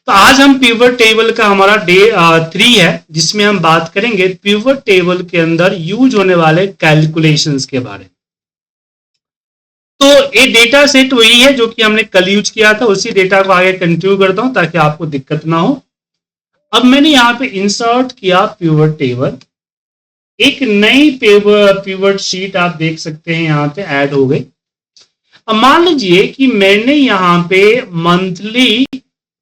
तो आज हम पिवट टेबल का हमारा डे 3 है, जिसमें हम बात करेंगे पिवट टेबल के अंदर यूज होने वाले कैलकुलेशंस के बारे में। तो ये डेटा सेट वही है जो कि हमने कल यूज किया था, उसी डेटा को आगे कंटिन्यू करता हूं ताकि आपको दिक्कत ना हो। अब मैंने यहां पे इंसर्ट किया पिवट टेबल, एक नई पिवट शीट आप देख सकते हैं यहां पे ऐड हो गई। अब मान लीजिए कि मैंने यहां पे मंथली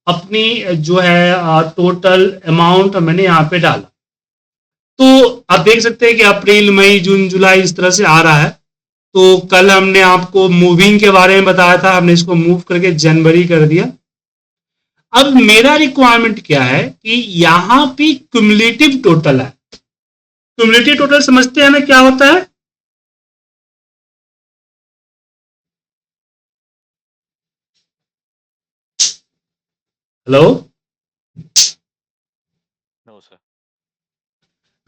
अपनी जो है टोटल अमाउंट मैंने यहां पे डाला, तो आप देख सकते हैं कि अप्रैल मई जून जुलाई इस तरह से आ रहा है। तो कल हमने आपको मूविंग के बारे में बताया था, हमने इसको मूव करके जनवरी कर दिया। अब मेरा रिक्वायरमेंट क्या है कि यहां पे क्यूमुलेटिव टोटल है। क्यूमुलेटिव टोटल समझते हैं ना क्या होता है? Hello, no sir.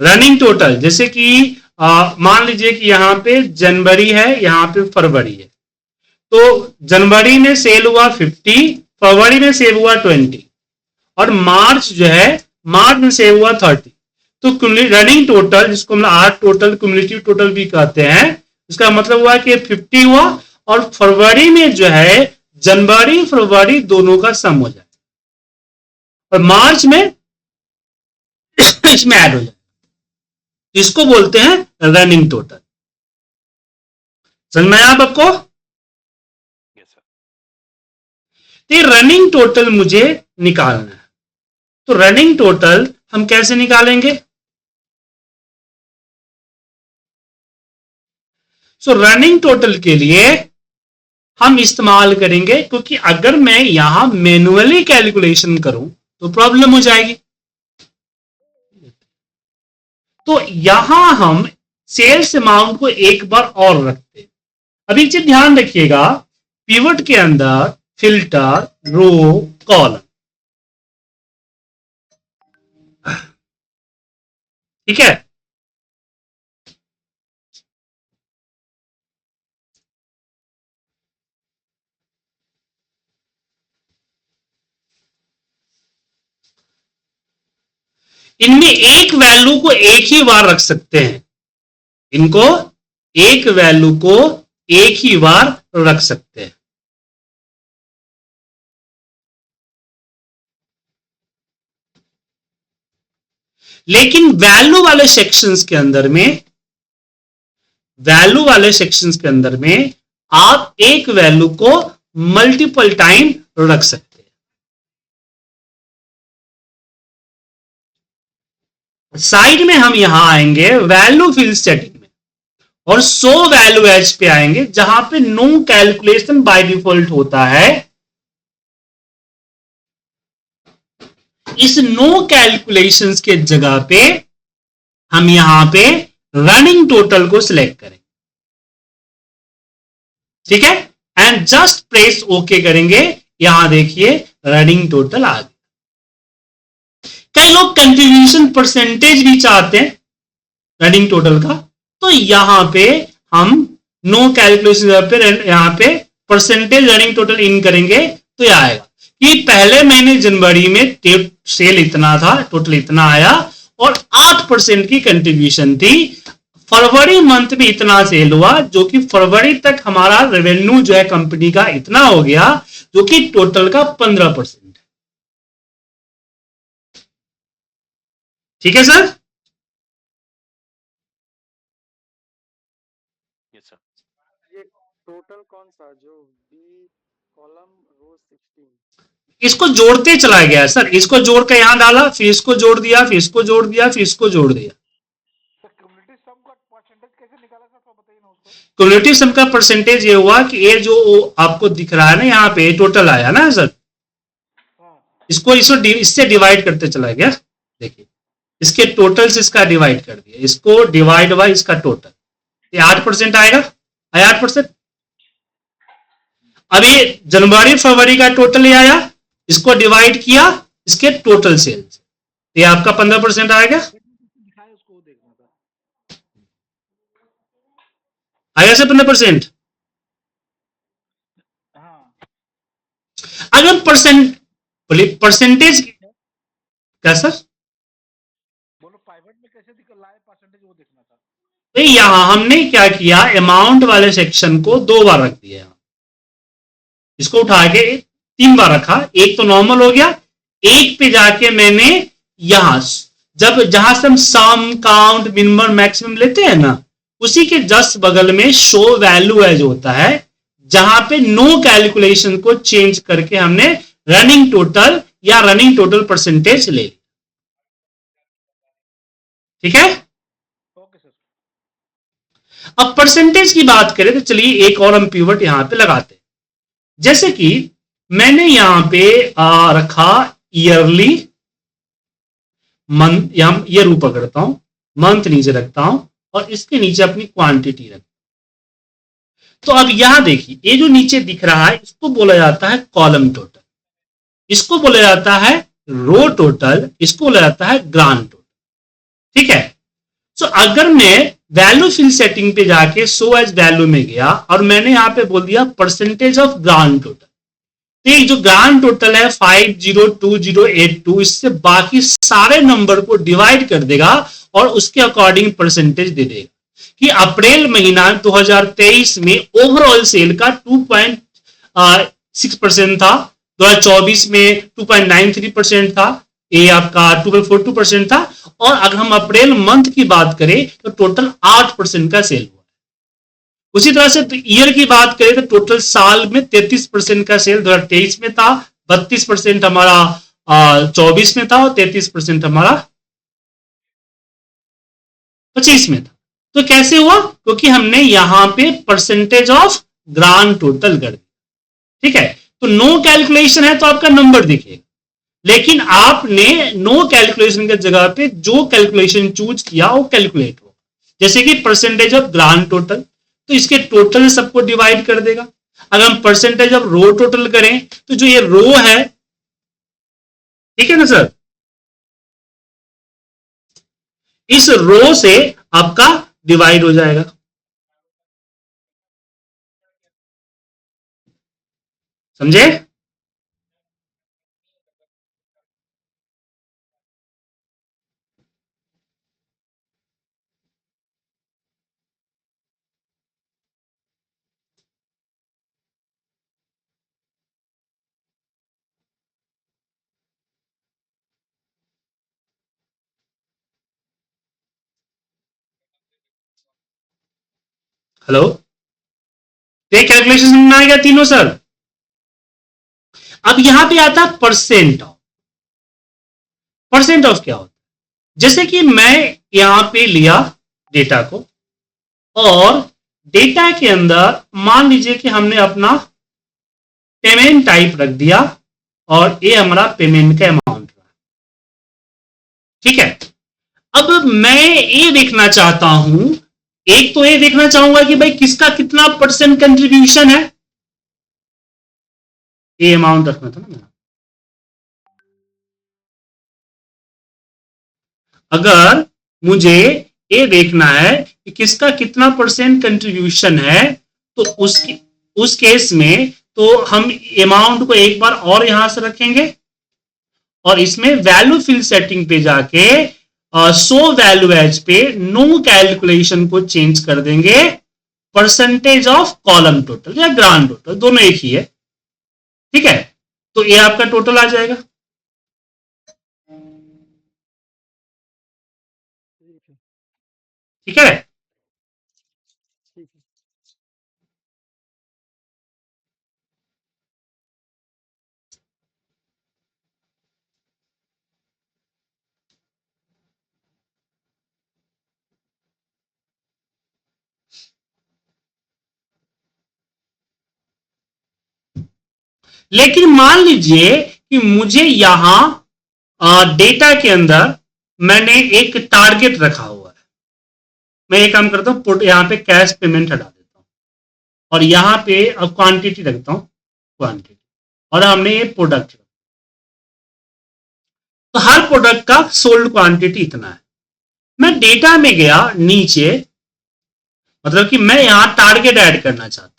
Running total, जैसे कि मान लीजिए कि यहां पे जनवरी है, यहां पे फरवरी है, तो जनवरी में सेल हुआ 50, फरवरी में सेल हुआ 20 और मार्च जो है मार्च में सेल हुआ 30। तो रनिंग टोटल, जिसको हम आर टोटल क्यूमुलेटिव टोटल भी कहते हैं, उसका मतलब हुआ कि 50 हुआ और फरवरी में जो है जनवरी फरवरी दोनों का सम हो जाए और मार्च में इसमें ऐड हो जाए, इसको बोलते हैं रनिंग टोटल। समझ में आया आप आपको? Yes sir. तो रनिंग टोटल मुझे निकालना है, तो रनिंग टोटल हम कैसे निकालेंगे? सो रनिंग टोटल के लिए हम इस्तेमाल करेंगे, क्योंकि अगर मैं यहां मैन्युअली कैलकुलेशन करूं तो प्रॉब्लम हो जाएगी। तो यहां हम सेल्स अमाउंट को एक बार और रखते हैं। अभी चीज ध्यान रखिएगा, पिवट के अंदर फिल्टर, रो, कॉलम, ठीक है। इनमें एक वैल्यू को एक ही बार रख सकते हैं, इनको एक वैल्यू को एक ही बार रख सकते हैं। लेकिन वैल्यू वाले सेक्शंस के अंदर में आप एक वैल्यू को मल्टीपल टाइम रख सकते हैं। साइड में हम यहां आएंगे वैल्यू फील्ड सेटिंग में और शो वैल्यू एज पे आएंगे, जहां पे नो कैलकुलेशन बाय डिफॉल्ट होता है। इस नो कैलकुलेशंस के जगह पे हम यहां पे रनिंग टोटल को सिलेक्ट करें, ठीक है, एंड जस्ट प्रेस ओके करेंगे। यहां देखिए रनिंग टोटल आ गया। कई लोग कंट्रीब्यूशन परसेंटेज भी चाहते हैं रनिंग टोटल का, तो यहां पे हम नो कैलकुलेशन पे यहां पे परसेंटेज रनिंग टोटल इन करेंगे तो यह आएगा कि पहले महीने जनवरी में सेल इतना था, टोटल इतना आया और 8% की कंट्रीब्यूशन थी। फरवरी मंथ में इतना सेल हुआ, जो कि फरवरी तक हमारा रेवेन्यू जो है कंपनी का इतना हो गया, जो कि टोटल का 15% है। ठीक है सर? Yes sir. ये टोटल कौन सा जो बी कॉलम रो 16? इसको जोड़ते चला गया सर, इसको जोड़ के यहां डाला, फिर इसको जोड़ दिया, फिर इसको जोड़ दिया, फिर इसको जोड़ दिया। सर क्युमुलेटिव सम का परसेंटेज कैसे निकाला सर, तो बताइए ना उसको। क्यूमुलेटिव सम का परसेंटेज ये हुआ कि ये जो आपको दिख रहा है ना यहाँ पे टोटल आया ना सर, इससे डिवाइड करते चला गया। देखिए इसके टोटल से इसका डिवाइड कर दिया, इसको डिवाइड बाय इसका टोटल, ये 8% आएगा, आया 8%। अब ये जनवरी फरवरी का टोटल ये आया, इसको डिवाइड किया इसके टोटल सेल्स, ये आपका 15% आएगा। दिखाए उसको देखना था। आया सर 15%। हाँ अगर परसेंट बोलिए परसेंटेज क्या सर? बोलो पाइवट में कैसे लाए परसेंटेज, वो देखना था। तो यहां हमने क्या किया, अमाउंट वाले सेक्शन को 2 बार रख दिया, इसको उठा के 3 बार रखा, एक तो नॉर्मल हो गया, एक पे जाके मैंने यहां जब जहां से हम सम काउंट मिनिमम मैक्सिमम लेते हैं ना, उसी के जस्ट बगल में शो वैल्यू एज होता है, जहां पे नो कैलकुलेशन को चेंज करके हमने रनिंग टोटल या रनिंग टोटल परसेंटेज ले ली। ठीक है, ओके सर। अब परसेंटेज की बात करें तो चलिए एक और हम पिवट यहां पे लगाते हैं। जैसे कि मैंने यहां पे रखा ईयरली, मंथ, यहां ईयर ऊपर करता हूं, मंथ नीचे रखता हूं, और इसके नीचे अपनी क्वांटिटी रखता हूं। तो अब यहां देखिए, ये जो नीचे दिख रहा है इसको बोला जाता है कॉलम टोटल, इसको बोला जाता है रो टोटल, इसको बोला जाता है ग्रांड टोटल। ठीक है, सो अगर मैं वैल्यू फिल सेटिंग पे जाके शो एज वैल्यू में गया और मैंने यहां पे बोल दिया परसेंटेज ऑफ ग्रांड टोटल, तो ये जो ग्रांड टोटल है 502082, इससे बाकी सारे नंबर को डिवाइड कर देगा और उसके अकॉर्डिंग परसेंटेज दे देगा कि अप्रैल महीना 2023 में ओवरऑल सेल का 2.6% था, 2024 में 2.93% था, ये आपका 2.42% था, और अगर हम अप्रैल मंथ की बात करें तो टोटल 8% का सेल हुआ। उसी तरह से ईयर की बात करें तो टोटल साल में 33% का सेल 2023 में था, 32% हमारा 24 में था, और 33% हमारा 25 में था। तो कैसे हुआ? क्योंकि हमने यहां पे परसेंटेज ऑफ ग्रांड टोटल कर दिया। ठीक है, तो नो कैलकुलेशन है तो आपका नंबर दिखेगा, लेकिन आपने नो कैलकुलेशन के जगह पे जो कैलकुलेशन चूज किया वो कैलकुलेट होगा। जैसे कि परसेंटेज ऑफ ग्रांड टोटल, तो इसके टोटल सबको डिवाइड कर देगा। अगर हम परसेंटेज ऑफ रो टोटल करें तो जो ये रो है, ठीक है ना सर, इस रो से आपका डिवाइड हो जाएगा। समझे? हेलो, ये कैलकुलेशन समझ में आ गया तीनों सर? अब यहां पे आता है परसेंट ऑफ। परसेंट ऑफ क्या होता है? जैसे कि मैं यहां पे लिया डेटा को, और डेटा के अंदर मान लीजिए कि हमने अपना पेमेंट टाइप रख दिया, और ये हमारा पेमेंट का अमाउंट रहा। ठीक है, अब मैं ये देखना चाहता हूं, एक तो ये देखना चाहूंगा कि भाई किसका कितना परसेंट कंट्रीब्यूशन है, ये अमाउंट रखना था ना मेरा। अगर मुझे ये देखना है कि किसका कितना परसेंट कंट्रीब्यूशन है, तो उस केस में तो हम अमाउंट को एक बार और यहां से रखेंगे, और इसमें वैल्यू फिल सेटिंग पे जाके शो वैल्यू एज पे नो कैलकुलेशन को चेंज कर देंगे परसेंटेज ऑफ कॉलम टोटल या ग्रांड टोटल, दोनों एक ही है। ठीक है, तो ये आपका टोटल आ जाएगा। ठीक है। ठीक है, ठीक है। लेकिन मान लीजिए कि मुझे यहां डेटा के अंदर मैंने एक टारगेट रखा हुआ है। मैं ये काम करता हूं, यहां पे कैश पेमेंट हटा देता हूं, और यहां पे अब क्वांटिटी रखता हूं, क्वांटिटी, और हमने ये प्रोडक्ट, तो हर प्रोडक्ट का सोल्ड क्वांटिटी इतना है। मैं डेटा में गया नीचे, मतलब कि मैं यहां टारगेट ऐड करना चाहता हूं,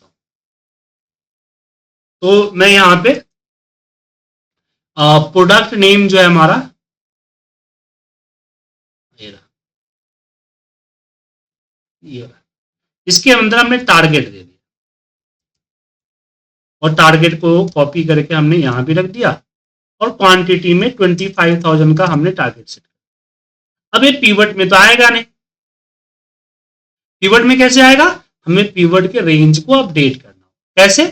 तो मैं यहां पे प्रोडक्ट नेम जो है हमारा ये रहा, ये रहा। इसके अंदर हमने टारगेट दे दिया और टारगेट को कॉपी करके हमने यहां भी रख दिया और क्वांटिटी में 25,000 का हमने टारगेट सेट किया। अब ये पीवट में तो आएगा नहीं। पीवट में कैसे आएगा? हमें पीवट के रेंज को अपडेट करना। कैसे?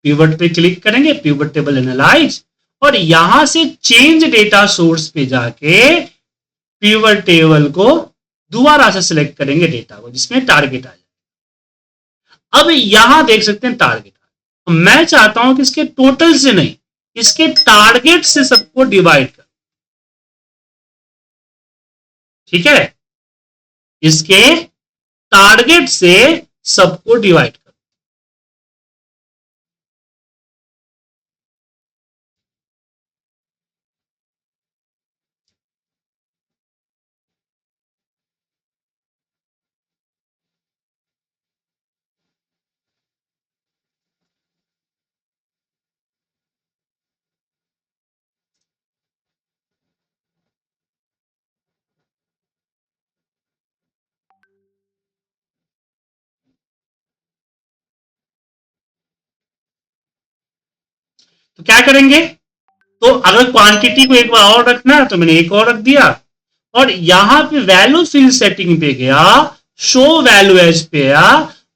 पीवट पे क्लिक करेंगे, पीवट टेबल एनालाइज, और यहां से चेंज डेटा सोर्स पे जाके पीवट टेबल को दोबारा से सिलेक्ट करेंगे डेटा को जिसमें टारगेट आ जाए। अब यहां देख सकते हैं टारगेट। मैं चाहता हूं कि इसके टोटल से नहीं, इसके टारगेट से सबको डिवाइड कर। ठीक है, इसके टारगेट से सबको डिवाइड कर। तो क्या करेंगे? तो अगर क्वांटिटी को एक बार और रखना है तो मैंने एक और रख दिया, और यहां पे वैल्यू फिल सेटिंग पे गया, शो वैल्यू एज पे गया,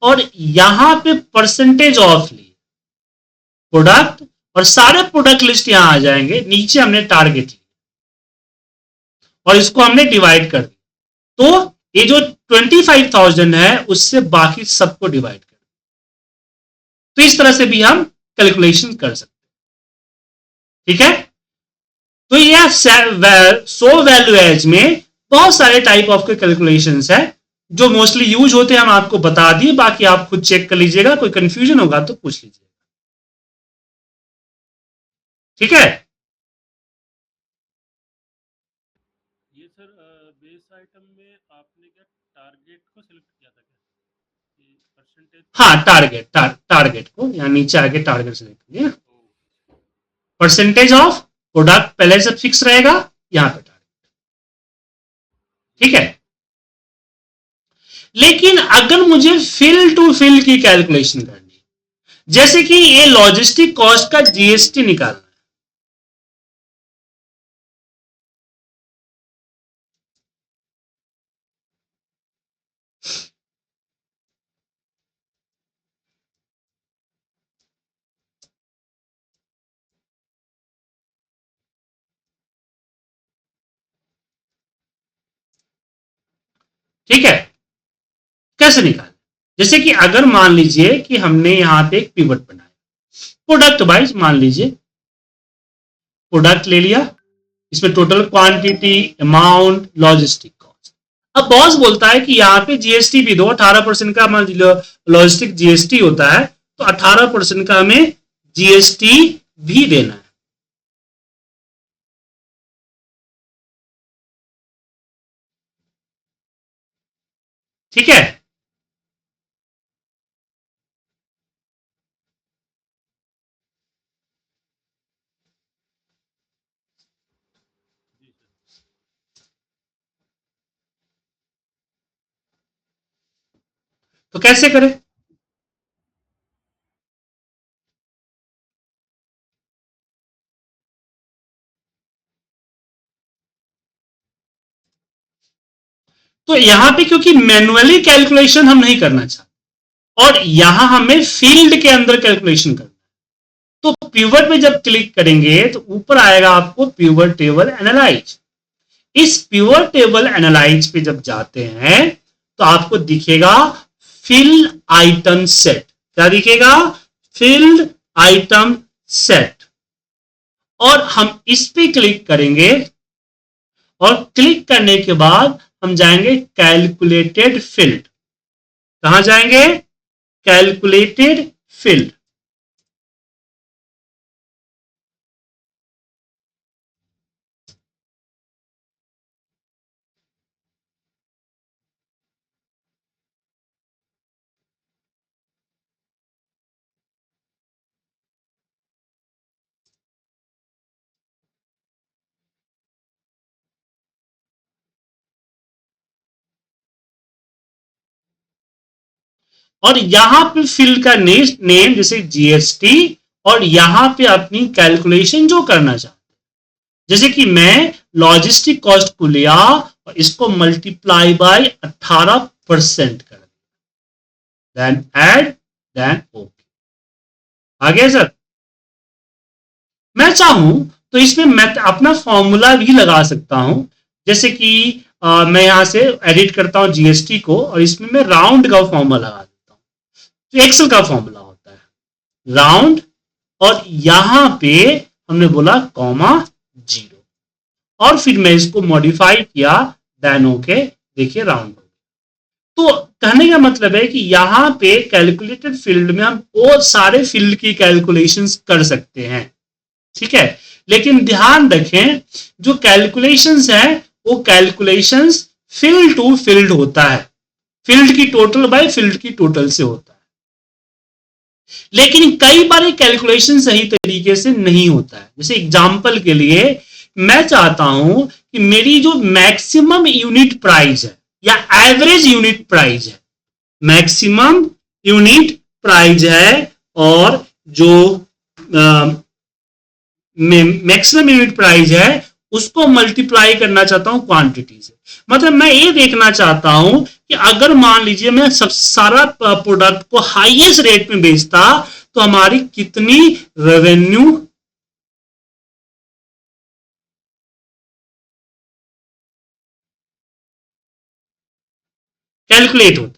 और यहां पे परसेंटेज ऑफ ली प्रोडक्ट, और सारे प्रोडक्ट लिस्ट यहां आ जाएंगे। नीचे हमने टारगेट लिया और इसको हमने डिवाइड कर दिया। तो ये जो 25,000 है उससे बाकी सबको डिवाइड कर। तो इस तरह से भी हम कैलकुलेशन कर सकते हैं। ठीक है, तो यह सो वैल्यू एज में बहुत सारे टाइप ऑफ के कैलकुलेशंस है जो मोस्टली यूज होते हैं, हम आपको बता दिए। बाकी आप खुद चेक कर लीजिएगा, कोई कंफ्यूजन होगा तो पूछ लीजिएगा। ठीक है, ये सर बेस आइटम में आपने क्या टारगेट को सिलेक्ट किया था क्या कि परसेंटेज? हाँ टारगेट को यहाँ नीचे आके टारगेट से देखिए, परसेंटेज ऑफ प्रोडक्ट पहले से फिक्स रहेगा यहां पे टारगेट। ठीक है, लेकिन अगर मुझे फिल टू फिल की कैलकुलेशन करनी, जैसे कि ये लॉजिस्टिक कॉस्ट का जीएसटी निकालना है, ठीक है, कैसे निकालें? जैसे कि अगर मान लीजिए कि हमने यहां पे एक पिवट बनाया, प्रोडक्ट वाइज मान लीजिए, प्रोडक्ट ले लिया, इसमें total quantity, amount, logistic cost. अब बॉस बोलता है कि यहाँ पे जीएसटी भी दो, 18% का लॉजिस्टिक जीएसटी होता है, तो 18% का हमें जीएसटी भी देना है। ठीक है, तो कैसे करें? तो यहां पे क्योंकि मैनुअली कैलकुलेशन हम नहीं करना चाहते और यहां हमें फील्ड के अंदर कैलकुलेशन करना, तो पिवट में जब क्लिक करेंगे तो ऊपर आएगा आपको पिवट टेबल एनालाइज। इस पिवट टेबल एनालाइज पे जब जाते हैं तो आपको दिखेगा फिल आइटम सेट। क्या दिखेगा? Field item set. और हम इस पे क्लिक करेंगे और क्लिक करने के बाद हम जाएंगे कैलकुलेटेड फील्ड। कहां जाएंगे? Calculated field. और यहां पे फील्ड का नेम जैसे जीएसटी, और यहां पे अपनी कैलकुलेशन जो करना चाहते, जैसे कि मैं लॉजिस्टिक कॉस्ट को लिया और इसको मल्टीप्लाई बाय 18% कर दिया, देन ऐड, देन ओके। आ गया सर? मैं चाहूं तो इसमें मैं अपना फॉर्मूला भी लगा सकता हूं, जैसे कि मैं यहां से एडिट करता हूं जीएसटी को और इसमें मैं राउंड का फॉर्मूला लगा देता हूं। तो एक्सेल का फॉर्मूला होता है राउंड, और यहां पे हमने बोला कॉमा 0, और फिर मैं इसको मॉडिफाई किया, देन ओके, देखिए राउंड। तो कहने का मतलब है कि यहां पे कैलकुलेटेड फील्ड में हम वो सारे फील्ड की कैलकुलेशंस कर सकते हैं, ठीक है। लेकिन ध्यान रखें, जो कैलकुलेशंस है वो कैलकुलेशंस फील्ड टू फील्ड होता है, फील्ड की टोटल बाय फील्ड की टोटल से होता है। लेकिन कई बार कैलकुलेशन सही तरीके से नहीं होता है। जैसे एग्जांपल के लिए मैं चाहता हूं कि मेरी जो मैक्सिमम यूनिट प्राइस है या एवरेज यूनिट प्राइस है, मैक्सिमम यूनिट प्राइस है, और जो मैक्सिमम यूनिट प्राइस है उसको मल्टीप्लाई करना चाहता हूं क्वांटिटी से। मतलब मैं ये देखना चाहता हूं कि अगर मान लीजिए मैं सब सारा प्रोडक्ट को हाईएस्ट रेट में बेचता तो हमारी कितनी रेवेन्यू कैलकुलेट होता।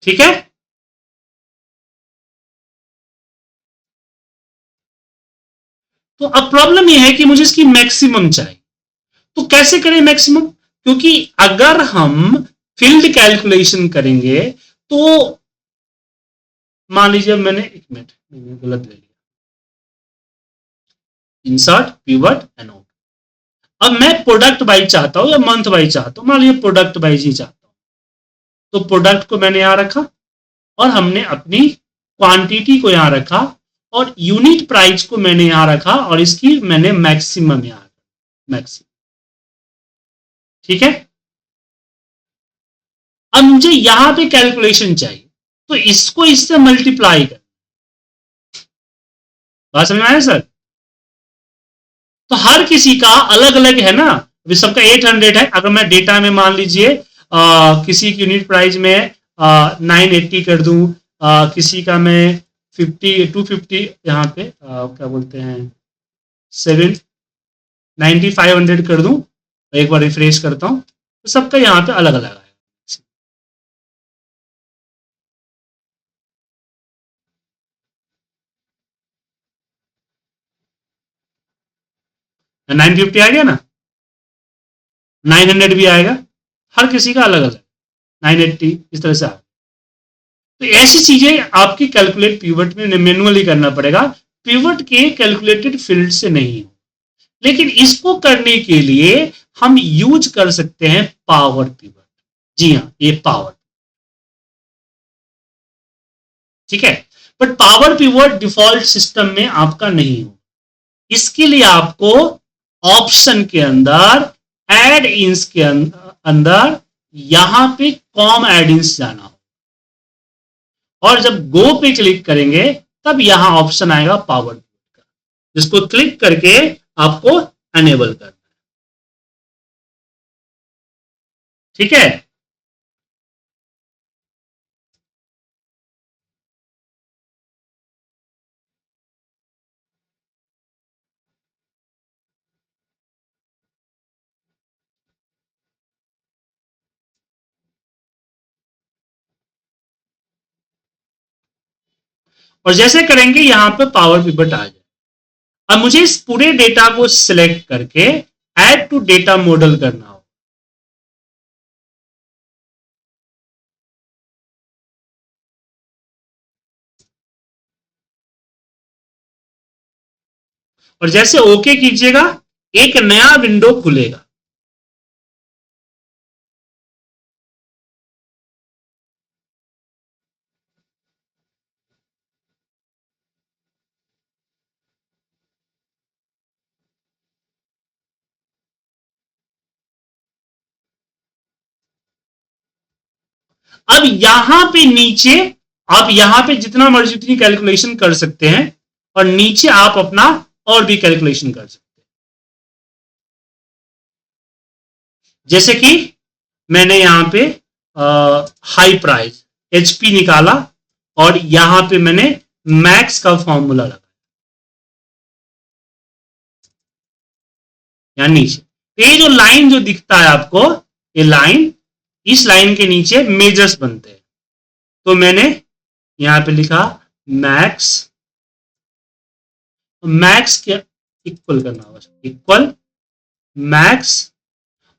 ठीक है, तो अब प्रॉब्लम यह है कि मुझे इसकी मैक्सिमम चाहिए। तो कैसे करें मैक्सिमम? क्योंकि अगर हम फील्ड कैलकुलेशन करेंगे तो मान लीजिए मैंने, एक मिनट गलत ले लिया, इंसर्ट पिवट एंड आउट। अब मैं प्रोडक्ट वाइज चाहता हूं या मंथ वाइज चाहता हूं, मान लीजिए प्रोडक्ट वाइज ही चाहता हूं, तो प्रोडक्ट को मैंने यहां रखा और हमने अपनी क्वांटिटी को यहां रखा और यूनिट प्राइस को मैंने यहां रखा और इसकी मैंने मैक्सिमम यहां, मैक्सिमम। ठीक है, अब मुझे यहां पे कैलकुलेशन चाहिए, तो इसको इससे मल्टीप्लाई कर, बात समझ में आया सर? तो हर किसी का अलग अलग है ना, अभी सबका 800 है। अगर मैं डेटा में मान लीजिए किसी की यूनिट प्राइस में 980 कर दूं, किसी का मैं 250 यहाँ पे क्या बोलते हैं 500 कर दूं, एक बार रिफ्रेश करता हूं, तो सबका यहाँ पे अलग अलग है। 950 आ गया ना, 900 भी आएगा, हर किसी का अलग अलग, 980 इस तरह से आ। तो ऐसी चीजें आपकी कैलकुलेट पिवट में मैनुअली करना पड़ेगा, पिवट के कैलकुलेटेड फील्ड से नहीं। लेकिन इसको करने के लिए हम यूज कर सकते हैं पावर पिवट। जी हाँ, ये पावर, ठीक है। But power pivot default system में आपका नहीं हो। इसके लिए आपको ऑप्शन के अंदर एड इन्स के अंदर यहां पे कॉम एड इन्स जाना हो, और जब गो पे क्लिक करेंगे तब यहां ऑप्शन आएगा पावर पिवट का, जिसको क्लिक करके आपको अनेबल करना। ठीक है, और जैसे करेंगे यहां पे पावर पिवट आ जाए। अब मुझे इस पूरे डेटा को सिलेक्ट करके ऐड टू डेटा मॉडल करना हो, और जैसे ओके कीजिएगा एक नया विंडो खुलेगा। अब यहां पे नीचे आप यहां पे जितना मर्जी उतनी कैलकुलेशन कर सकते हैं और नीचे आप अपना और भी कैलकुलेशन कर सकते हैं। जैसे कि मैंने यहां पे हाई प्राइस HP निकाला और यहां पे मैंने मैक्स का फॉर्मूला लगाया या नीचे। ये जो लाइन जो दिखता है आपको, ये लाइन, इस लाइन के नीचे मेजर्स बनते हैं। तो मैंने यहां पे लिखा मैक्स, मैक्स के इक्वल करना होगा, इक्वल मैक्स,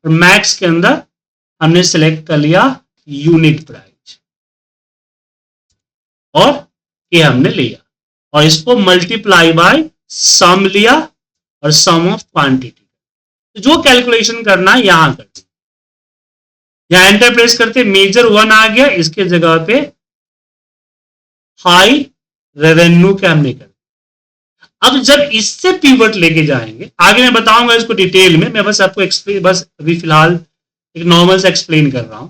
और मैक्स के अंदर हमने सेलेक्ट कर लिया यूनिट प्राइस और ये हमने लिया और इसको मल्टीप्लाई बाय सम लिया और सम ऑफ क्वांटिटी। तो जो कैलकुलेशन करना है यहां कर, यहां एंटर प्रेस करते मेजर 1 आ गया, इसके जगह पे हाई रेवेन्यू क्या हमने कर। अब जब इससे पिवट लेके जाएंगे, आगे मैं बताऊंगा इसको डिटेल में, मैं बस आपको एक्सप्लेन, बस अभी फिलहाल एक नॉर्मल से एक्सप्लेन कर रहा हूं।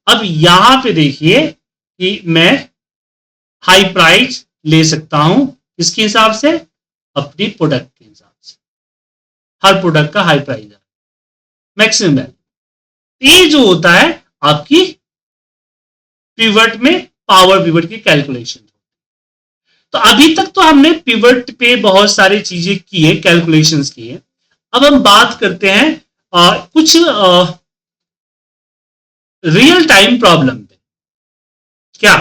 अब यहां पे देखिए कि मैं हाई प्राइस ले सकता हूं, इसके हिसाब से अपनी प्रोडक्ट के हिसाब से, हर प्रोडक्ट का हाई प्राइस है, मैक्सिमम वैल्यू। ये जो होता है आपकी पिवट में पावर पिवट की कैलकुलेशन। तो अभी तक तो हमने पिवट पे बहुत सारी चीजें की है, कैलकुलेशंस की है। अब हम बात करते हैं कुछ रियल टाइम प्रॉब्लम पे। क्या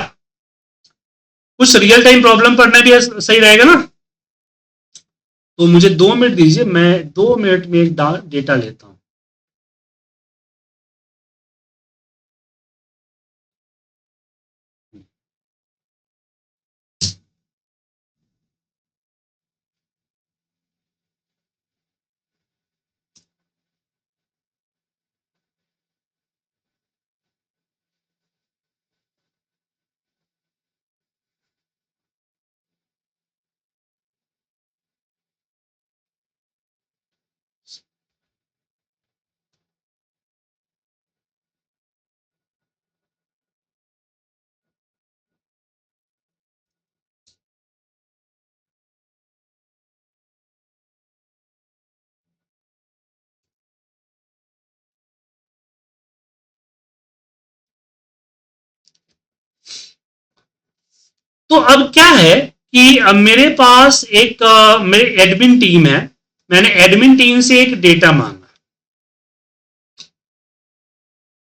कुछ रियल टाइम प्रॉब्लम पढ़ना भी सही रहेगा ना? तो मुझे 2 मिनट दीजिए, मैं 2 मिनट में एक डेटा लेता हूं। तो अब क्या है कि मेरे पास एक मेरे एडमिन टीम है, मैंने एडमिन टीम से एक डेटा मांगा।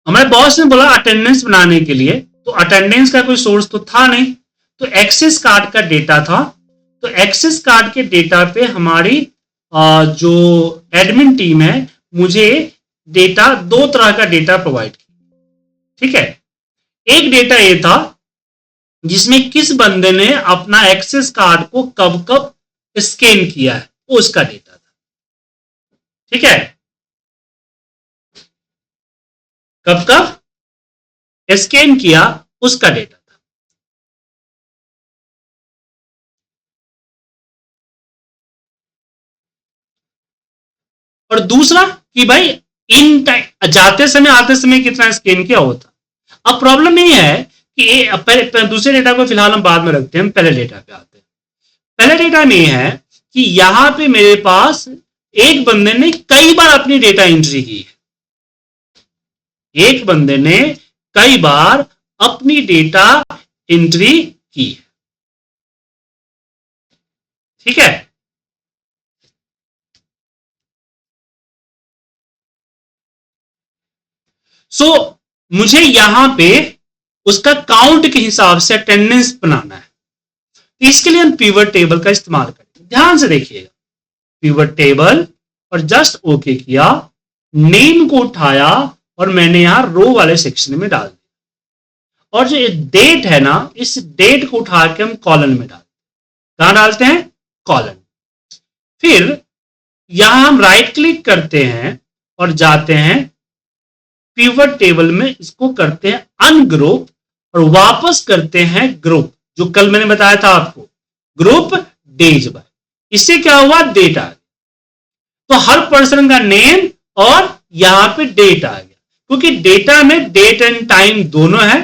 हमारे बॉस ने बोला अटेंडेंस बनाने के लिए, तो अटेंडेंस का कोई सोर्स तो था नहीं, तो एक्सेस कार्ड का डेटा था। तो एक्सेस कार्ड के डेटा पे हमारी जो एडमिन टीम है मुझे डेटा, 2 तरह का डेटा प्रोवाइड किया। ठीक है, एक डेटा ये था जिसमें किस बंदे ने अपना एक्सेस कार्ड को कब कब स्कैन किया है, वो उसका डेटा था। ठीक है, कब कब स्कैन किया उसका डेटा था। और दूसरा कि भाई इन टाइम जाते समय आते समय कितना स्कैन किया होता। अब प्रॉब्लम ये है कि दूसरे डेटा को फिलहाल हम बाद में रखते हैं, हम पहले डेटा पे आते हैं। पहले डेटा में यह है कि यहां पे मेरे पास एक बंदे ने कई बार अपनी डेटा एंट्री की है, एक बंदे ने कई बार अपनी डेटा एंट्री की है। ठीक है, सो मुझे यहां पे उसका काउंट के हिसाब से अटेंडेंस बनाना है। तो इसके लिए हम पिवट टेबल का इस्तेमाल करेंगे। ध्यान से देखिएगा, पिवट टेबल और जस्ट ओके किया, नेम को उठाया और मैंने यहां रो वाले सेक्शन में डाल दिया। और जो डेट है ना, इस डेट को उठा के हम कॉलम में डालते हैं। कहां डालते हैं? कॉलम। फिर यहां हम राइट क्लिक करते हैं और जाते हैं पिवट टेबल में, इसको करते हैं अनग्रुप और वापस करते हैं ग्रुप, जो कल मैंने बताया था आपको, ग्रुप डेज बाय। इससे क्या हुआ? डेट आ गया। तो हर पर्सन का नेम और यहां पे डेट आ गया। क्योंकि डेटा में डेट एंड टाइम दोनों है,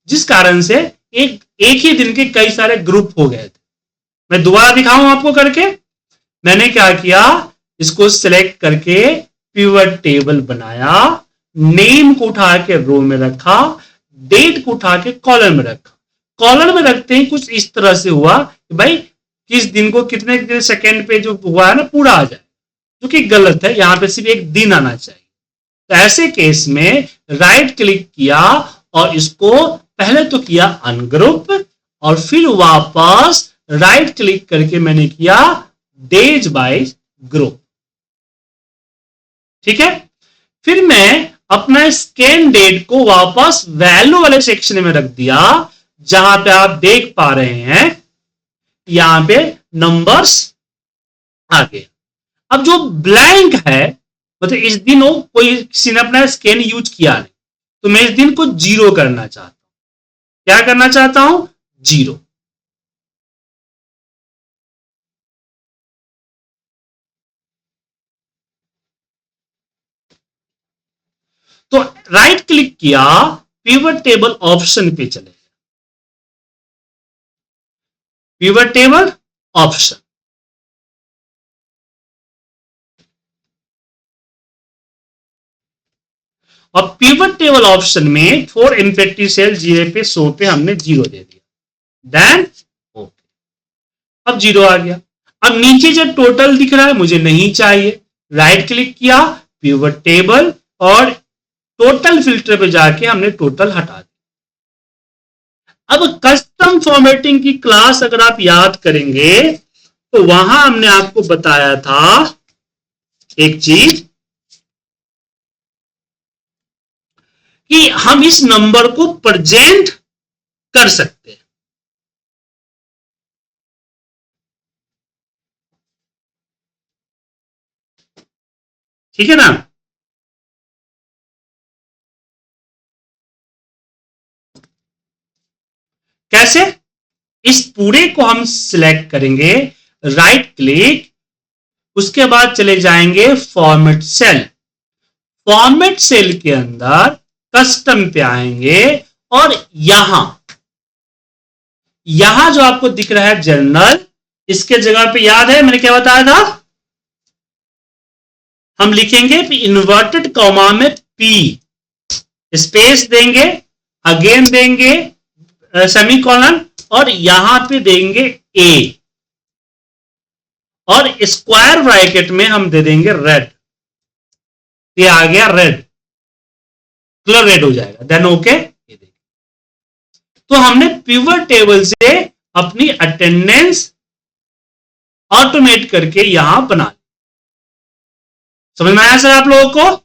जिस कारण से एक ही दिन के कई सारे ग्रुप हो गए थे। मैं दोबारा दिखाऊं आपको करके। मैंने क्या किया, इसको सिलेक्ट करके पिवट टेबल बनाया, नेम को उठा के रो में रखा, डेट को उठा के कॉलम में रखा। कॉलम में रखते ही कुछ इस तरह से हुआ कि भाई किस दिन को कितने सेकंड पे जो हुआ है ना पूरा आ जाए, जो कि गलत है, यहां पे सिर्फ एक दिन आना चाहिए। तो ऐसे केस में राइट क्लिक किया और इसको पहले तो किया अनग्रुप और फिर वापस राइट क्लिक करके मैंने किया डेज बाय ग्रुप। ठीक है, फिर मैं अपना स्कैन डेट को वापस वैल्यू वाले सेक्शन में रख दिया, जहां पे आप देख पा रहे हैं यहां पे नंबर्स आ गए। अब जो ब्लैंक है, मतलब इस दिन कोई किसी ने अपना स्कैन यूज किया नहीं, तो मैं इस दिन को 0 करना चाहता हूं। क्या करना चाहता हूं? 0। तो राइट क्लिक किया, पिवट टेबल ऑप्शन पे चले, पिवट टेबल ऑप्शन, और पिवट टेबल ऑप्शन में फॉर एम्प्टी सेल 0 पे 100 पे हमने 0 दे दिया, देन ओके, अब 0 आ गया। अब नीचे जो टोटल दिख रहा है मुझे नहीं चाहिए, राइट क्लिक किया, पिवट टेबल और टोटल फिल्टर पे जाके हमने टोटल हटा दिया। अब कस्टम फॉर्मेटिंग की क्लास अगर आप याद करेंगे तो वहां हमने आपको बताया था एक चीज कि हम इस नंबर को प्रेजेंट कर सकते हैं। ठीक है ना? कैसे? इस पूरे को हम सिलेक्ट करेंगे, राइट क्लिक, उसके बाद चले जाएंगे फॉर्मेट सेल। फॉर्मेट सेल के अंदर कस्टम पे आएंगे और यहां जो आपको दिख रहा है जर्नल, इसके जगह पे याद है मैंने क्या बताया था? हम लिखेंगे इन्वर्टेड कॉमा में पी, स्पेस देंगे, अगेन देंगे सेमीकोलन और यहां पे देंगे ए, और स्क्वायर ब्रैकेट में हम दे देंगे रेड। ये आ गया रेड, कलर रेड हो जाएगा, देन ओके। तो हमने पिवट टेबल से अपनी अटेंडेंस ऑटोमेट करके यहां बना ली। समझ में आया सर आप लोगों को?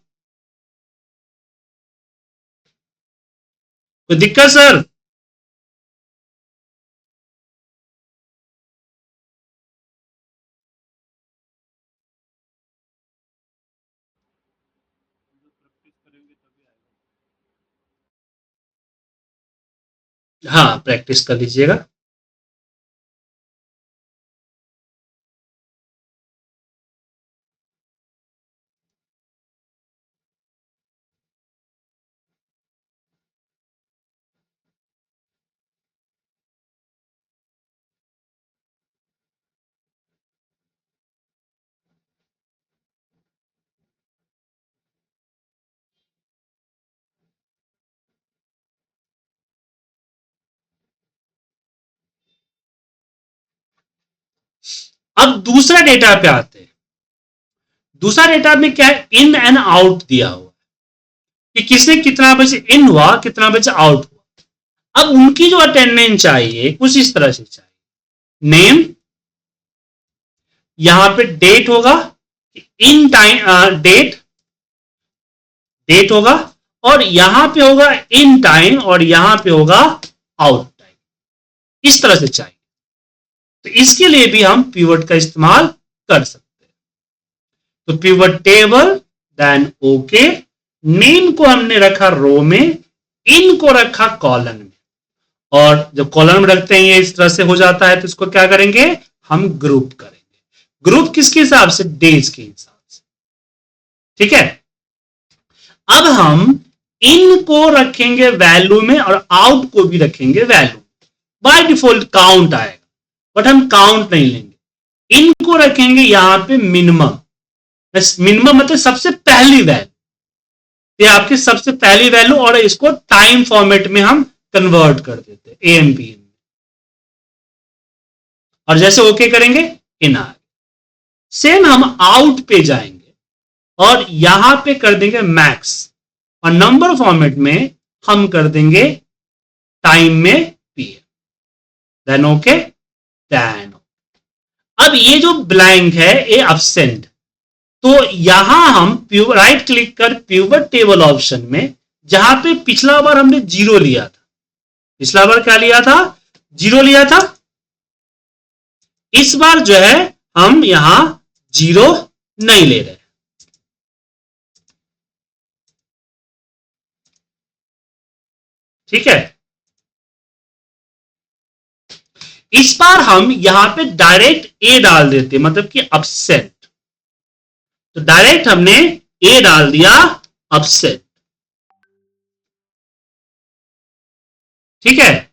कोई दिक्कत सर? प्रैक्टिस करेंगे तभी आएगा। हाँ, प्रैक्टिस कर लीजिएगा। अब दूसरा डेटा पे आते हैं। दूसरा डेटा में क्या है? इन एंड आउट दिया हुआ कि किसने कितना बजे इन हुआ, कितना बजे आउट हुआ। अब उनकी जो अटेंडेंस चाहिए कुछ इस तरह से चाहिए। नेम, यहां पे डेट होगा, इन टाइम डेट होगा, और यहां पे होगा इन टाइम और यहां पे होगा आउट टाइम, इस तरह से चाहिए। तो इसके लिए भी हम पिवट का इस्तेमाल कर सकते हैं। तो pivot table, then okay, name को हमने रखा रो में, इन को रखा कॉलम में, और जब कॉलम में रखते हैं ये इस तरह से हो जाता है तो इसको क्या करेंगे? हम ग्रुप करेंगे। ग्रुप किसके हिसाब से? डेज के हिसाब से। ठीक है, अब हम इन को रखेंगे वैल्यू में और आउट को भी रखेंगे वैल्यू। बाय डिफॉल्ट काउंट आएगा, बट हम काउंट नहीं लेंगे। इनको रखेंगे यहां पे मिनिमम। मिनिमम मतलब सबसे पहली वैल्यू, ये आपकी सबसे पहली वैल्यू, और इसको टाइम फॉर्मेट में हम कन्वर्ट कर देते हैं AMP में। और जैसे ओके करेंगे इन आ गए। सेम हम आउट पे जाएंगे और यहां पे कर देंगे मैक्स, और नंबर फॉर्मेट में हम कर देंगे टाइम में PM। देन ओके, देन अब ये जो ब्लैंक है ये absent, तो यहां हम राइट क्लिक कर पिवट टेबल ऑप्शन में, जहां पे पिछला बार हमने 0 लिया था, पिछला बार क्या लिया था, 0 लिया था, इस बार जो है हम यहां 0 नहीं ले रहे। ठीक है, इस बार हम यहां पे डायरेक्ट A डाल देते, मतलब कि अपसेट। तो डायरेक्ट हमने A डाल दिया अपसेट। ठीक है,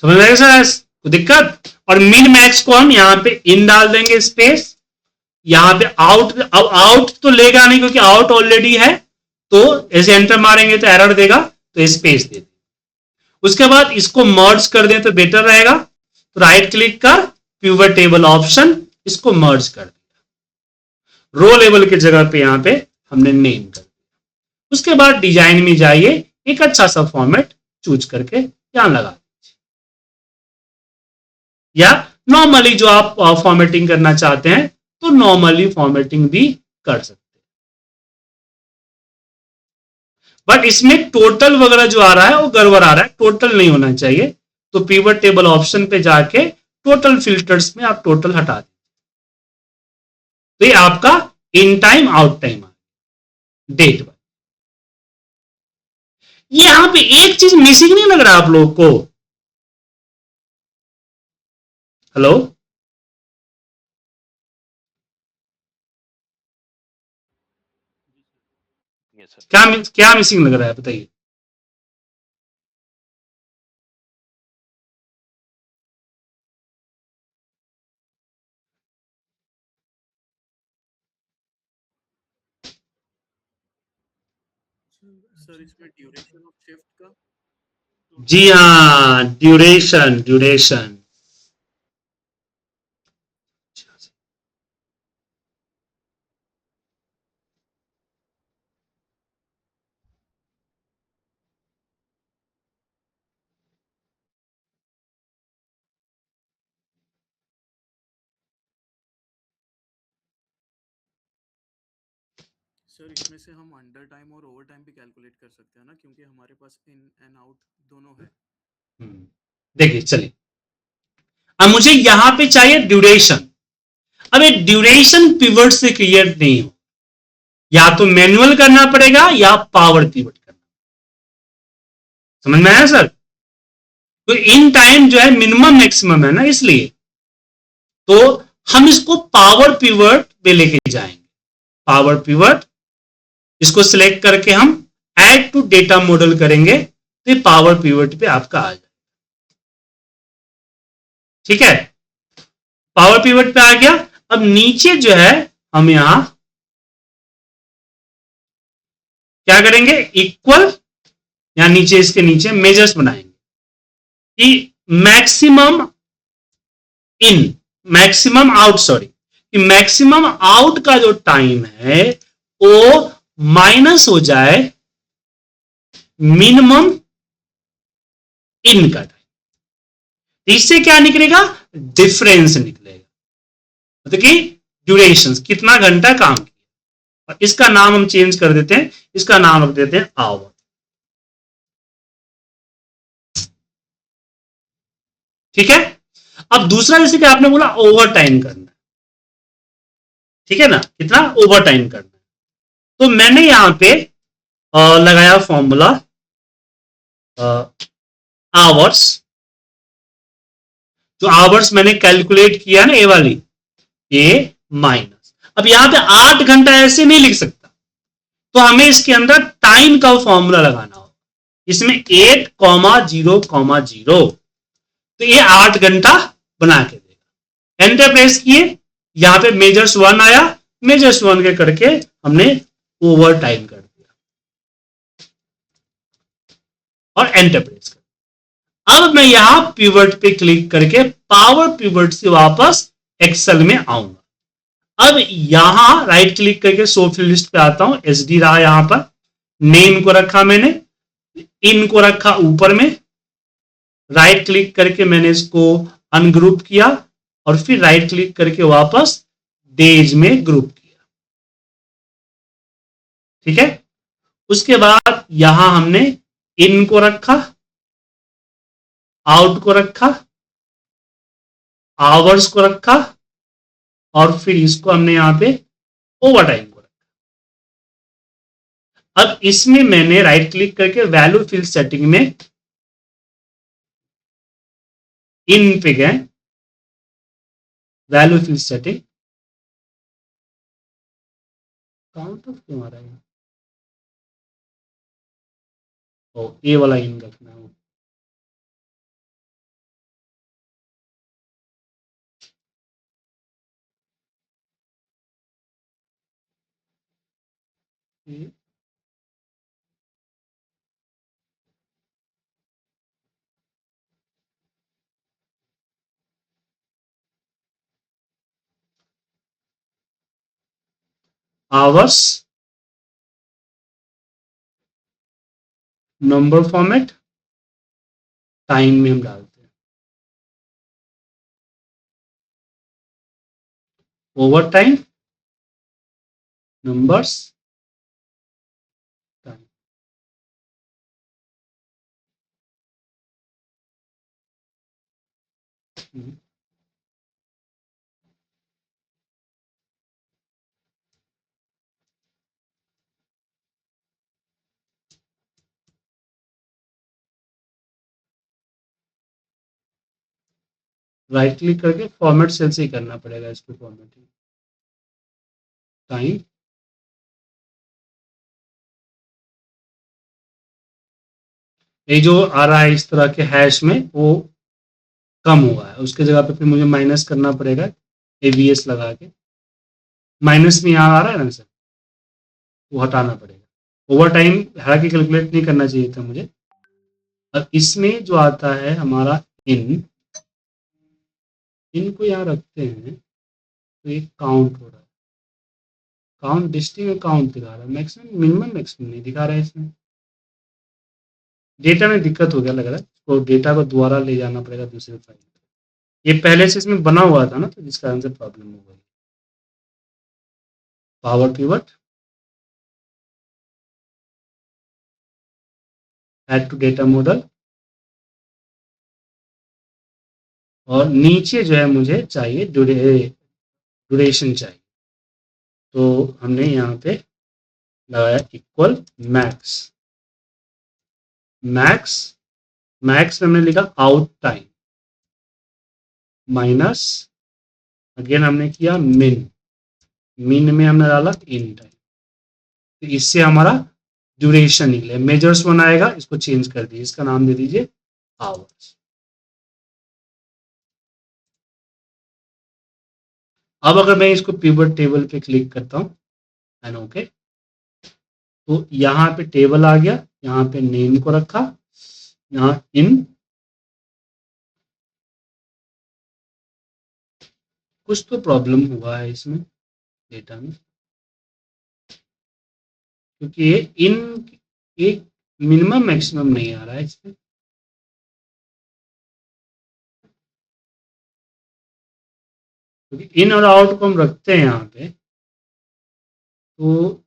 समझ में आएगा सर? कोई दिक्कत? और मिन मैक्स को हम यहां पे इन डाल देंगे स्पेस, यहां पे आउट, अब आउट तो लेगा नहीं क्योंकि आउट ऑलरेडी है, तो ऐसे एंटर मारेंगे तो एरर देगा, तो स्पेस दे दें। उसके बाद इसको मर्ज कर दें तो बेटर रहेगा, तो राइट क्लिक कर पिवट टेबल ऑप्शन, इसको मर्ज कर दिया। रो लेवल की जगह पे यहां पे हमने नेम कर दिया। उसके बाद डिजाइन में जाइए, एक अच्छा सा फॉर्मेट चूज करके यहां लगा दीजिए, या नॉर्मली जो आप फॉर्मेटिंग करना चाहते हैं तो नॉर्मली फॉर्मेटिंग भी कर सकते हैं। बट इसमें टोटल वगैरह जो आ रहा है वो गड़बड़ आ रहा है, टोटल नहीं होना चाहिए। तो पिवट टेबल ऑप्शन पे जाके टोटल फिल्टर्स में आप टोटल हटा दें, तो ये आपका इन टाइम आउट टाइम आ डेट पर। यहां पे एक चीज मिसिंग नहीं लग रहा आप लोगों को? Hello, yes sir. क्या मिसिंग लग रहा है बताइए? सर इसमें ड्यूरेशन ऑफ शिफ्ट का, जी हाँ, ड्यूरेशन, ड्यूरेशन। सर इसमें से हम अंडर टाइम और ओवर टाइम भी कैलकुलेट कर सकते हैं ना, क्योंकि हमारे पास इन एंड आउट दोनों है। देखिए चलिए, अब मुझे यहां पे चाहिए ड्यूरेशन। अब ये ड्यूरेशन पिवट से क्रिएट नहीं हो, या तो मैनुअल करना पड़ेगा या पावर पिवट करना। समझ में आया सर? तो इन टाइम जो है मिनिमम मैक्सिमम है ना, इसलिए तो हम इसको पावर पिवट पे लेके जाएंगे। पावर पिवट, इसको सिलेक्ट करके हम ऐड टू डेटा मॉडल करेंगे, तो ये पावर पिवट पे आपका आ जाए। ठीक है, पावर पिवट पे आ गया। अब नीचे जो है हम यहां क्या करेंगे, इक्वल, या नीचे इसके नीचे मेजर्स बनाएंगे कि maximum in, maximum out, sorry, कि मैक्सिमम आउट का जो टाइम है वो माइनस हो जाए मिनिमम इन का टाइम। इससे क्या निकलेगा, डिफरेंस निकलेगा। मतलब कि ड्यूरेशन, कितना घंटा काम किया। और इसका नाम हम चेंज कर देते हैं, इसका नाम रख देते हैं आवर। ठीक है। अब दूसरा जैसे कि आपने बोला ओवर टाइम करना, ठीक है ना, कितना ओवर टाइम करना। तो मैंने यहां पे लगाया फॉर्मूला आवर्स। जो आवर्स मैंने कैलकुलेट किया ना, ए वाली, ए माइनस, अब यहां पे 8 घंटा ऐसे नहीं लिख सकता, तो हमें इसके अंदर टाइम का फॉर्मूला लगाना होगा। इसमें 8,0,0, तो ये 8 घंटा बना के देगा। एंटर प्रेस किए, यहां पे मेजर्स 1 आया, मेजर्स 1 के करके हमने ओवर टाइम कर दिया और एंटर प्रेस कर। अब मैं यहां पिवट पे क्लिक करके पावर पिवट से वापस एक्सेल में आऊंगा। अब यहां राइट क्लिक करके शो फिल लिस्ट पे आता हूं, एसडी रहा यहां पर, नेम को रखा मैंने, इन को रखा ऊपर में, राइट क्लिक करके मैंने इसको अनग्रुप किया और फिर राइट क्लिक करके वापस डेज में ग्रुप किया। ठीक है। उसके बाद यहां हमने इन को रखा, आउट को रखा, आवर्स को रखा और फिर इसको हमने यहां पे ओवर टाइम को रखा। अब इसमें मैंने राइट क्लिक करके वैल्यू फिल सेटिंग में इन पे गए, value field setting, count of क्यों आ रहा है, ओ ए वाला इन रखना है। आवर्स, नंबर फॉर्मेट, टाइम में हम डालते हैं, over time, numbers, time. Right click करके फॉर्मेट सेल से ही करना पड़ेगा इसको, फॉर्मेटिंग, टाइम, ये जो आ रहा है इस तरह के हैश में वो कम हुआ है, उसके जगह पे फिर मुझे माइनस करना पड़ेगा, एवीएस लगा के। माइनस में यहाँ आ रहा है ना सर, वो हटाना पड़ेगा। ओवर टाइम हालांकि कैलकुलेट नहीं करना चाहिए था मुझे। अब इसमें जो आता है हमारा इन, इनको यहाँ रखते हैं तो एक काउंट हो रहा है, काउंट डिस्टिंग में काउंट दिखा रहा है, मैक्सिमम मिनिमम मैक्सिमम नहीं दिखा रहा है इसमें। डेटा में दिक्कत हो गया लग रहा है, तो डेटा को दोबारा ले जाना पड़ेगा दूसरे फाइल। ये पहले से इसमें बना हुआ था ना, तो जिस कारण से प्रॉब्लम हो गई। Power pivot, add to data model, और नीचे जो है मुझे चाहिए ड्यूरेशन चाहिए, तो हमने यहाँ पे लगाया इक्वल मैक्स। मैक्स, मैक्स में हमने लिखा आउट टाइम, माइनस अगेन हमने किया मिन, मिन में हमने डाला इन टाइम, तो इससे हमारा ड्यूरेशन निकले। मेजर्स 1 आएगा, इसको चेंज कर दीजिए, इसका नाम दे दीजिए आवर्स। अब अगर मैं इसको पिवट टेबल पे क्लिक करता हूं एंड ओके, तो यहाँ पे टेबल आ गया, यहाँ पे नेम को रखा, यहाँ इन, कुछ तो प्रॉब्लम हुआ है इसमें डेटा में, क्योंकि ये इन एक मिनिमम मैक्सिमम नहीं आ रहा है इसमें। क्योंकि इन और आउट को हम रखते हैं यहाँ पे, तो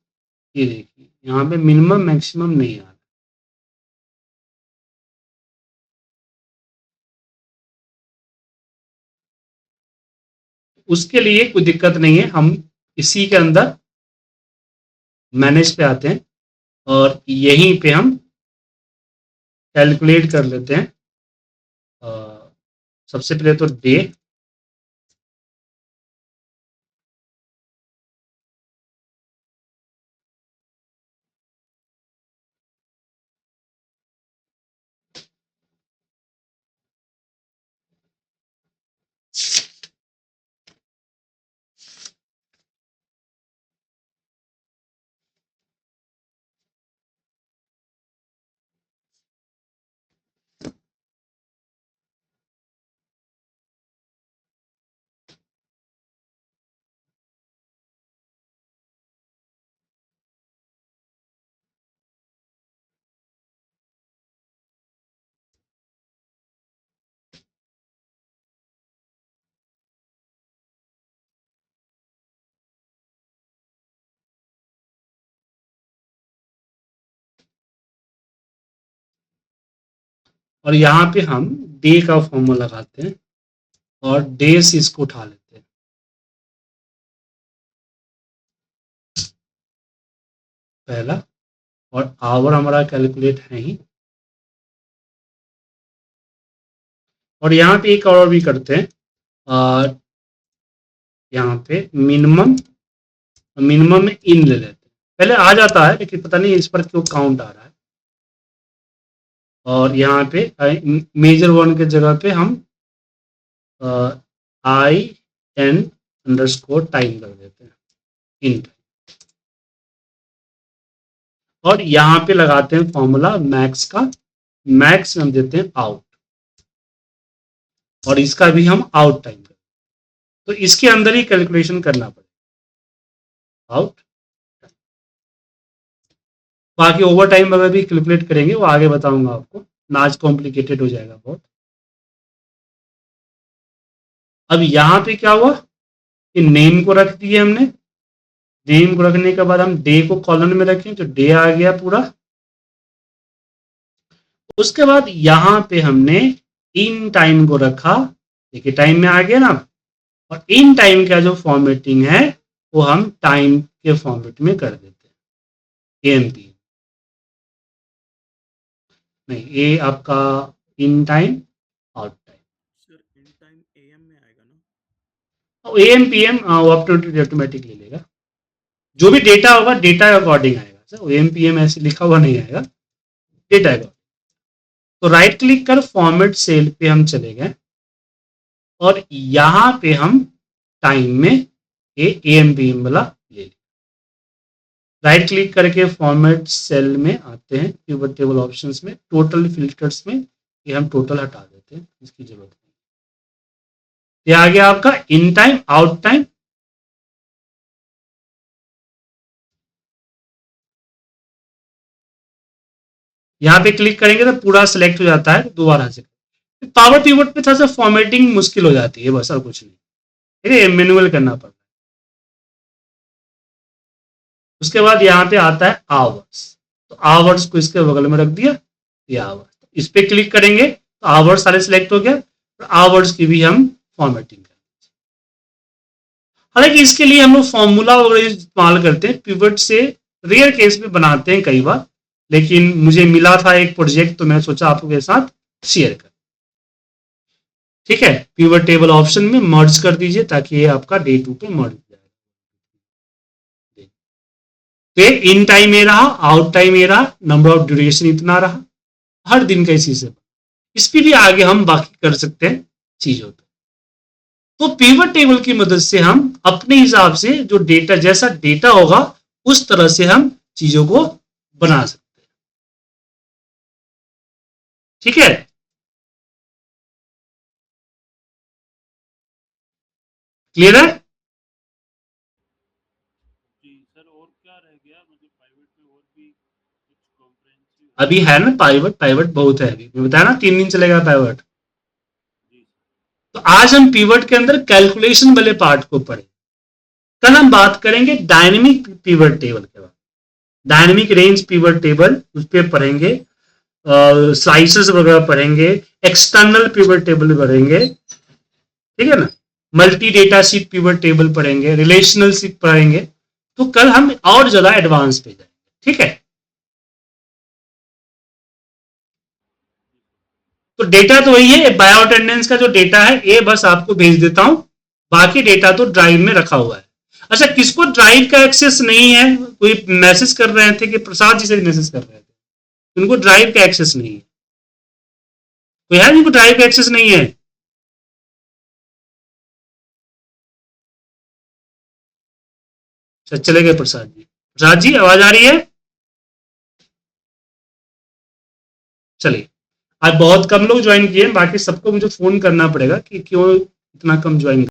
ये देखिए यहाँ पे मिनिमम मैक्सिमम नहीं आ रहा। उसके लिए कोई दिक्कत नहीं है, हम इसी के अंदर मैनेज पे आते हैं और यहीं पे हम कैलकुलेट कर लेते हैं। सबसे पहले तो डे, और यहाँ पे हम डे का फॉर्मूला लगाते हैं और डे से इसको उठा लेते हैं। पहला, और आवर हमारा कैलकुलेट है ही, और यहाँ पे एक और भी करते हैं। यहाँ पे मिनिमम में इन ले लेते हैं। पहले आ जाता है लेकिन पता नहीं इस पर क्यों काउंट आ रहा है। और यहाँ पे मेजर वन के जगह पे हम आई एन अंडरस्कोर टाइम कर देते हैं, इन टाइम। और यहाँ पे लगाते हैं फॉर्मूला मैक्स का, मैक्स हम देते हैं आउट, और इसका भी हम आउट टाइम करते हैं। तो इसके अंदर ही कैलकुलेशन करना पड़ेगा, आउट। बाकी ओवर टाइम वगैरह भी कैलकुलेट करेंगे, वो आगे बताऊंगा आपको, ना आज कॉम्प्लिकेटेड हो जाएगा बहुत। अब यहाँ पे क्या हुआ कि नेम को रख दिए हमने, नेम को रखने के बाद हम डे को कॉलम में रखें तो डे आ गया पूरा। उसके बाद यहाँ पे हमने इन टाइम को रखा, देखिए टाइम में आ गया ना, और इन टाइम का जो फॉर्मेटिंग है वो हम टाइम के फॉर्मेट में कर देते हैं, एएमपी नहीं, ये आपका in time out time. Sir in time am में आएगा ना? एएम पीएम वो ऑटोमेटिक ले लेगा, जो भी डेटा होगा डेटा अकॉर्डिंग आएगा सर। एएम पीएम ऐसे लिखा हुआ नहीं आएगा, डेटा अकॉर्डिंग। तो राइट क्लिक कर फॉर्मेट सेल पे हम चले गए और यहां पे हम टाइम में ये एएम पीएम वाला ले लिया। राइट क्लिक करके फॉर्मेट सेल में आते हैं, पिवट टेबल ऑप्शंस में, टोटल फिल्टर्स में ये हम टोटल हटा देते हैं, इसकी जरूरत नहीं। ये आ गया आपका इन टाइम आउट टाइम। यहां पे क्लिक करेंगे तो पूरा सिलेक्ट हो जाता है, दोबारा से। पावर पिवट पे थोड़ा सा फॉर्मेटिंग मुश्किल हो जाती है, बस और कुछ नहीं, ठीक है, मैनुअल करना पड़ता है। उसके बाद यहाँ पे आता है आवर्स, तो आवर्स को इसके बगल में रख दिया, ये आवर्स, इस पे क्लिक करेंगे तो आवर्स सारे सिलेक्ट हो गया, और आवर्स की भी हम फॉर्मेटिंग करेंगे। हालांकि इसके लिए हम लोग फॉर्मूला वगैरह इस्तेमाल करते हैं, पिवट से रेयर केस में बनाते हैं कई बार, लेकिन मुझे मिला था एक प्रोजेक्ट तो मैं सोचा आप लोगों के साथ शेयर कर। ठीक है, पिवट टेबल ऑप्शन में मर्ज कर दीजिए ताकि ये आपका डे 2 पे मर्ज हो जाए। तो इन टाइम ये रहा, आउट टाइम ये रहा, नंबर ऑफ ड्यूरेशन इतना रहा, हर दिन का इसी से। इस पर भी आगे हम बाकी कर सकते हैं चीजों पे। तो पिवट टेबल की मदद से हम अपने हिसाब से जो डेटा, जैसा डेटा होगा उस तरह से हम चीजों को बना सकते हैं। ठीक है, क्लियर है? जी सर, और क्या रह गया मतलब प्राइवेट में और भी कुछ कॉम्प्रिहेंसिव? अभी है ना पाइवट, पाइवट बहुत है, अभी मैं बताया ना 3 दिन चलेगा पाइवट। जी तो तो आज हम पिवट के अंदर कैलकुलेशन वाले पार्ट को पढ़े। कल हम बात करेंगे डायनेमिक पिवट टेबल के बारे में, डायनेमिक रेंज पिवट टेबल उस पर पढ़ेंगे, स्लाइसेस वगैरह पढ़ेंगे, एक्सटर्नल पिवट टेबल पढ़ेंगे, ठीक है ना, multi data sheet pivot table पढ़ेंगे, रिलेशनल शीट पढ़ेंगे। तो कल हम और ज्यादा एडवांस पे जाएंगे, ठीक है। तो डेटा तो वही है, बायो अटेंडेंस का जो डेटा है ये बस आपको भेज देता हूं, बाकी डेटा तो ड्राइव में रखा हुआ है। अच्छा, किसको ड्राइव का एक्सेस नहीं है? कोई मैसेज कर रहे थे कि प्रसाद जी से मैसेज कर रहे थे, उनको ड्राइव का एक्सेस नहीं है। कोई है जिनको ड्राइव का एक्सेस नहीं है? चले गए प्रसाद जी। प्रसाद जी आवाज आ रही है? चलिए, आज बहुत कम लोग ज्वाइन किए, बाकी सबको मुझे फोन करना पड़ेगा कि क्यों इतना कम ज्वाइन